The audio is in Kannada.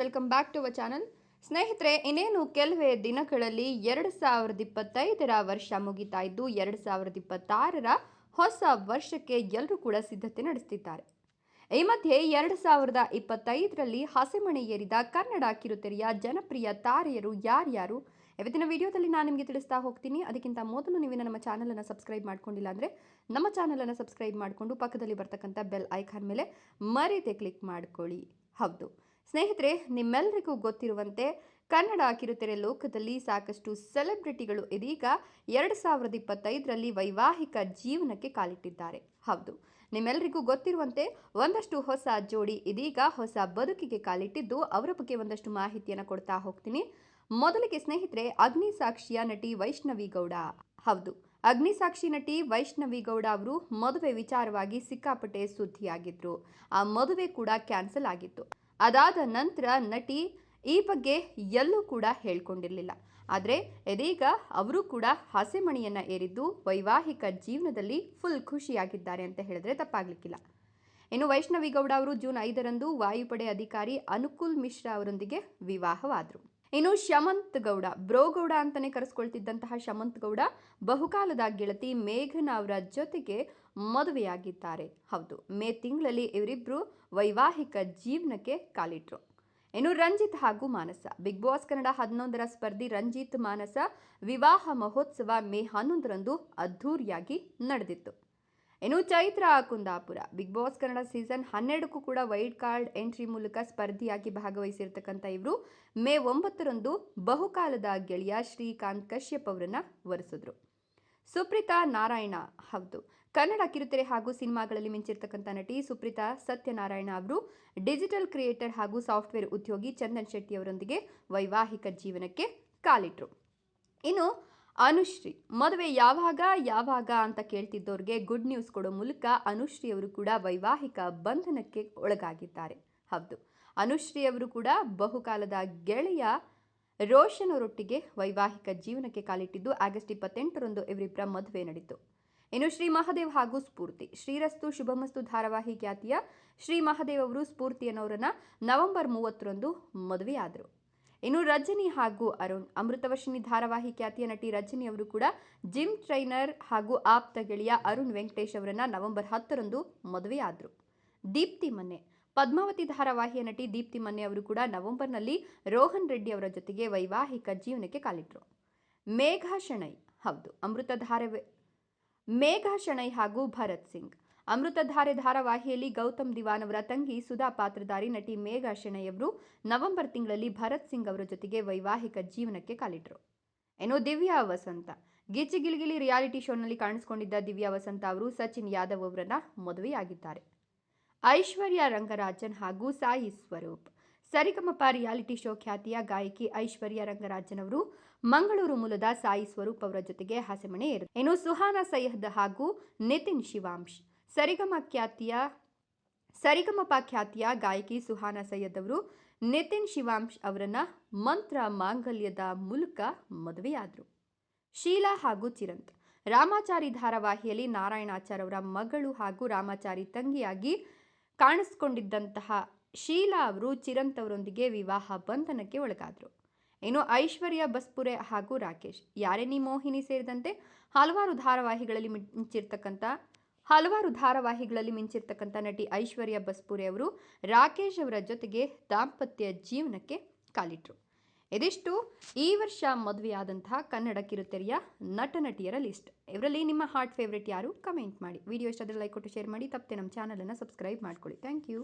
Welcome back to our channel. ಸ್ನೇಹಿತರೆ, ಇನ್ನೇನು ಕೆಲವೇ ದಿನಗಳಲ್ಲಿ 2025ರ ವರ್ಷ ಮುಗಿತಾ ಇದ್ದು 2026ರ ಹೊಸ ವರ್ಷಕ್ಕೆ ಎಲ್ಲರೂ ಕೂಡ ಸಿದ್ಧತೆ ನಡೆಸುತ್ತಿದ್ದಾರೆ. ಈ ಮಧ್ಯೆ 2025ರಲ್ಲಿ ಹಸೆಮಣೆ ಏರಿದ ಕನ್ನಡ ಕಿರುತೆರೆಯ ಜನಪ್ರಿಯ ತಾರೆಯರು ಯಾರ್ಯಾರು ಇವತ್ತಿನ ವಿಡಿಯೋದಲ್ಲಿ ನಾನು ನಿಮಗೆ ತಿಳಿಸ್ತಾ ಹೋಗ್ತೀನಿ. ಅದಕ್ಕಿಂತ ಮೊದಲು ನೀವು ನಮ್ಮ ಚಾನಲನ್ನು ಸಬ್ಸ್ಕ್ರೈಬ್ ಮಾಡ್ಕೊಂಡಿಲ್ಲ ಅಂದರೆ ನಮ್ಮ ಚಾನಲನ್ನು ಸಬ್ಸ್ಕ್ರೈಬ್ ಮಾಡಿಕೊಂಡು ಪಕ್ಕದಲ್ಲಿ ಬರ್ತಕ್ಕಂಥ ಬೆಲ್ ಐಕಾನ್ ಮೇಲೆ ಮರೀದೆ ಕ್ಲಿಕ್ ಮಾಡ್ಕೊಳ್ಳಿ. ಹೌದು ಸ್ನೇಹಿತರೆ, ನಿಮ್ಮೆಲ್ಲರಿಗೂ ಗೊತ್ತಿರುವಂತೆ ಕನ್ನಡ ಕಿರುತೆರೆ ಲೋಕದಲ್ಲಿ ಸಾಕಷ್ಟು ಸೆಲೆಬ್ರಿಟಿಗಳು ಇದೀಗ 2025ರಲ್ಲಿ ವೈವಾಹಿಕ ಜೀವನಕ್ಕೆ ಕಾಲಿಟ್ಟಿದ್ದಾರೆ. ಹೌದು, ನಿಮ್ಮೆಲ್ಲರಿಗೂ ಗೊತ್ತಿರುವಂತೆ ಒಂದಷ್ಟು ಹೊಸ ಜೋಡಿ ಇದೀಗ ಹೊಸ ಬದುಕಿಗೆ ಕಾಲಿಟ್ಟಿದ್ದು ಅವರ ಬಗ್ಗೆ ಒಂದಷ್ಟು ಮಾಹಿತಿಯನ್ನು ಕೊಡ್ತಾ ಹೋಗ್ತೀನಿ. ಮೊದಲಿಗೆ ಸ್ನೇಹಿತರೆ, ಅಗ್ನಿಸಾಕ್ಷಿಯ ನಟಿ ವೈಷ್ಣವಿ ಗೌಡ. ಹೌದು, ಅಗ್ನಿಸಾಕ್ಷಿ ನಟಿ ವೈಷ್ಣವಿ ಗೌಡ ಅವರು ಮದುವೆ ವಿಚಾರವಾಗಿ ಸಿಕ್ಕಾಪಟ್ಟೆ ಸುದ್ದಿಯಾಗಿದ್ರು. ಆ ಮದುವೆ ಕೂಡ ಕ್ಯಾನ್ಸಲ್ ಆಗಿತ್ತು. ಅದಾದ ನಂತರ ನಟಿ ಈ ಬಗ್ಗೆ ಎಲ್ಲೂ ಕೂಡ ಹೇಳ್ಕೊಂಡಿರಲಿಲ್ಲ. ಆದರೆ ಇದೀಗ ಅವರು ಕೂಡ ಹಸೆಮಣೆಯನ್ನು ಏರಿದ್ದು ವೈವಾಹಿಕ ಜೀವನದಲ್ಲಿ ಫುಲ್ ಖುಷಿಯಾಗಿದ್ದಾರೆ ಅಂತ ಹೇಳಿದ್ರೆ ತಪ್ಪಾಗಲಿಕ್ಕಿಲ್ಲ. ಇನ್ನು ವೈಷ್ಣವಿ ಗೌಡ ಅವರು ಜೂನ್ 5ರಂದು ವಾಯುಪಡೆ ಅಧಿಕಾರಿ ಅನುಕೂಲ್ ಮಿಶ್ರಾ ಅವರೊಂದಿಗೆ ವಿವಾಹವಾದರು. ಇನ್ನು ಶಮಂತ್ ಗೌಡ, ಬ್ರೋಗೌಡ ಅಂತಾನೆ ಕರೆಸ್ಕೊಳ್ತಿದ್ದಂತಹ ಶಮಂತ್ ಗೌಡ ಬಹುಕಾಲದ ಗೆಳತಿ ಮೇಘನಾ ಅವರ ಜೊತೆಗೆ ಮದುವೆಯಾಗಿದ್ದಾರೆ. ಹೌದು, ಮೇ ತಿಂಗಳಲ್ಲಿ ಇವರಿಬ್ಬರು ವೈವಾಹಿಕ ಜೀವನಕ್ಕೆ ಕಾಲಿಟ್ರು. ಇನ್ನು ರಂಜಿತ್ ಹಾಗೂ ಮಾನಸ, ಬಿಗ್ ಬಾಸ್ ಕನ್ನಡ 11ರ ಸ್ಪರ್ಧಿ ರಂಜಿತ್ ಮಾನಸ ವಿವಾಹ ಮಹೋತ್ಸವ ಮೇ 11ರಂದು ಅದ್ಧೂರಿಯಾಗಿ ನಡೆದಿತ್ತು. ಇನ್ನು Chaitra Kundapura, big boss Kannada season 12ಕ್ಕೂ ಕೂಡ ವೈಲ್ಡ್ ಕಾರ್ಡ್ ಎಂಟ್ರಿ ಮೂಲಕ ಸ್ಪರ್ಧಿಯಾಗಿ ಭಾಗವಹಿಸಿರ್ತಕ್ಕಂಥ ಇವರು ಮೇ 9ರಂದು ಬಹುಕಾಲದ ಗೆಳೆಯ ಶ್ರೀಕಾಂತ್ ಕಶ್ಯಪ್ ಅವರನ್ನ ವರಿಸಿದ್ರು. ಸುಪ್ರೀತಾ ನಾರಾಯಣ, ಹೌದು, ಕನ್ನಡ ಕಿರುತೆರೆ ಹಾಗೂ ಸಿನಿಮಾಗಳಲ್ಲಿ ಮಿಂಚಿರ್ತಕ್ಕಂಥ ನಟಿ ಸುಪ್ರೀತಾ ಸತ್ಯನಾರಾಯಣ ಅವರು ಡಿಜಿಟಲ್ ಕ್ರಿಯೇಟರ್ ಹಾಗೂ ಸಾಫ್ಟ್ವೇರ್ ಉದ್ಯೋಗಿ ಚಂದನ್ ಶೆಟ್ಟಿ ಅವರೊಂದಿಗೆ ವೈವಾಹಿಕ ಜೀವನಕ್ಕೆ ಕಾಲಿಟ್ರು. ಇನ್ನು ಅನುಶ್ರೀ, ಮದುವೆ ಯಾವಾಗ ಅಂತ ಕೇಳ್ತಿದ್ದವ್ರಿಗೆ ಗುಡ್ ನ್ಯೂಸ್ ಕೊಡೋ ಮೂಲಕ ಅನುಶ್ರೀ ಅವರು ಕೂಡ ವೈವಾಹಿಕ ಬಂಧನಕ್ಕೆ ಒಳಗಾಗಿದ್ದಾರೆ. ಹೌದು, ಅನುಶ್ರೀ ಅವರು ಕೂಡ ಬಹುಕಾಲದ ಗೆಳೆಯ ರೋಷನ್ ಅವರೊಟ್ಟಿಗೆ ವೈವಾಹಿಕ ಜೀವನಕ್ಕೆ ಕಾಲಿಟ್ಟಿದ್ದು ಆಗಸ್ಟ್ 28ರಂದು ಇವರಿಬ್ಬರ ಮದುವೆ ನಡೆಯಿತು. ಇನ್ನು ಶ್ರೀ ಮಹದೇವ್ ಹಾಗೂ ಸ್ಫೂರ್ತಿ, ಶ್ರೀರಸ್ತು ಶುಭಮಸ್ತು ಧಾರಾವಾಹಿ ಖ್ಯಾತಿಯ ಶ್ರೀ ಮಹದೇವ್ ಅವರು ಸ್ಫೂರ್ತಿ ಅನ್ನೋರನ್ನ ನವೆಂಬರ್ 30ರಂದು ಮದುವೆಯಾದರು. ಇನ್ನು ರಜನಿ ಹಾಗೂ ಅರುಣ್, ಅಮೃತವರ್ಷಿಣಿ ಧಾರಾವಾಹಿ ಖ್ಯಾತಿಯ ನಟಿ ರಜನಿ ಅವರು ಕೂಡ ಜಿಮ್ ಟ್ರೈನರ್ ಹಾಗೂ ಆಪ್ತ ಗೆಳೆಯ ಅರುಣ್ ವೆಂಕಟೇಶ್ ಅವರನ್ನ ನವೆಂಬರ್ 10ರಂದು ಮದುವೆಯಾದರು. ದೀಪ್ತಿ ಮನ್ನೆ, ಪದ್ಮಾವತಿ ಧಾರಾವಾಹಿಯ ನಟಿ ದೀಪ್ತಿ ಮನ್ನೆ ಅವರು ಕೂಡ ನವೆಂಬರ್ನಲ್ಲಿ ರೋಹನ್ ರೆಡ್ಡಿ ಅವರ ಜೊತೆಗೆ ವೈವಾಹಿಕ ಜೀವನಕ್ಕೆ ಕಾಲಿಟ್ಟರು. ಮೇಘಾ ಶೆಣೈ, ಹೌದು, ಮೇಘಾ ಶೆಣೈ ಹಾಗೂ ಭರತ್ ಸಿಂಗ್, ಅಮೃತಧಾರೆ ಧಾರಾವಾಹಿಯಲ್ಲಿ ಗೌತಮ್ ದಿವಾನ್ ಅವರ ತಂಗಿ ಸುಧಾ ಪಾತ್ರಧಾರಿ ನಟಿ ಮೇಘಾ ಶೆಣೈ ಅವರು ನವೆಂಬರ್ ತಿಂಗಳಲ್ಲಿ ಭರತ್ ಸಿಂಗ್ ಅವರ ಜೊತೆಗೆ ವೈವಾಹಿಕ ಜೀವನಕ್ಕೆ ಕಾಲಿಟ್ಟರು. ಇನ್ನು ದಿವ್ಯಾ ವಸಂತ, ಗಿಚ್ಚಿ ಗಿಲಿಗಿಲಿ ರಿಯಾಲಿಟಿ ಶೋನಲ್ಲಿ ಕಾಣಿಸಿಕೊಂಡಿದ್ದ ದಿವ್ಯಾ ವಸಂತ ಅವರು ಸಚಿನ್ ಯಾದವ್ ಅವರನ್ನ ಮದುವೆಯಾಗಿದ್ದಾರೆ. ಐಶ್ವರ್ಯ ರಂಗರಾಜನ್ ಹಾಗೂ ಸಾಯಿ ಸ್ವರೂಪ್, ಸರಿಗಮಪ ರಿಯಾಲಿಟಿ ಶೋ ಖ್ಯಾತಿಯ ಗಾಯಕಿ ಐಶ್ವರ್ಯ ರಂಗರಾಜನ್ ಅವರು ಮಂಗಳೂರು ಮೂಲದ ಸಾಯಿ ಸ್ವರೂಪ್ ಅವರ ಜೊತೆಗೆ ಹಸೆಮಣೆ ಏರಿದರು. ಇನ್ನು ಸುಹಾನಾ ಸೈಯದ್ ಹಾಗೂ ನಿತಿನ್ ಶಿವಾಂಶ್, ಸರಿಗಮಪ ಖ್ಯಾತಿಯ ಗಾಯಕಿ ಸುಹಾನಾ ಸೈಯದ್ ಅವರು ನಿತಿನ್ ಶಿವಾಂಶ್ ಅವರನ್ನ ಮಂತ್ರ ಮಾಂಗಲ್ಯದ ಮೂಲಕ ಮದುವೆಯಾದರು. ಶೀಲಾ ಹಾಗೂ ಚಿರಂತ್, ರಾಮಾಚಾರಿ ಧಾರಾವಾಹಿಯಲ್ಲಿ ನಾರಾಯಣಾಚಾರ್ ಅವರ ಮಗಳು ಹಾಗೂ ರಾಮಾಚಾರಿ ತಂಗಿಯಾಗಿ ಕಾಣಿಸಿಕೊಂಡಿದ್ದಂತಹ ಶೀಲಾ ಅವರು ಚಿರಂತ್ ಅವರೊಂದಿಗೆ ವಿವಾಹ ಬಂಧನಕ್ಕೆ ಒಳಗಾದರು. ಇನ್ನು ಐಶ್ವರ್ಯ ಬಸ್ಪುರೆ ಹಾಗೂ ರಾಕೇಶ್, ಯಾರೇ ನೀ ಮೋಹಿನಿ ಸೇರಿದಂತೆ ಹಲವಾರು ಧಾರಾವಾಹಿಗಳಲ್ಲಿ ಮಿಂಚಿರ್ತಕ್ಕಂಥ ನಟಿ ಐಶ್ವರ್ಯ ಬಸ್ಪುರೆ ಅವರು ರಾಕೇಶ್ ಅವರ ಜೊತೆಗೆ ದಾಂಪತ್ಯ ಜೀವನಕ್ಕೆ ಕಾಲಿಟ್ರು. ಇದಿಷ್ಟು ಈ ವರ್ಷ ಮದುವೆಯಾದಂತಹ ಕನ್ನಡ ಕಿರುತೆರೆಯ ನಟ ನಟಿಯರ ಲಿಸ್ಟ್. ಇವರಲ್ಲಿ ನಿಮ್ಮ ಹಾರ್ಟ್ ಫೇವ್ರೇಟ್ ಯಾರು? ಕಮೆಂಟ್ ಮಾಡಿ. ವಿಡಿಯೋ ಇಷ್ಟ ಆದರೆ ಲೈಕ್ ಕೊಟ್ಟು ಶೇರ್ ಮಾಡಿ. ತಪ್ಪದೆ ನಮ್ಮ ಚಾನಲನ್ನು ಸಬ್ಸ್ಕ್ರೈಬ್ ಮಾಡ್ಕೊಳ್ಳಿ. Thank you.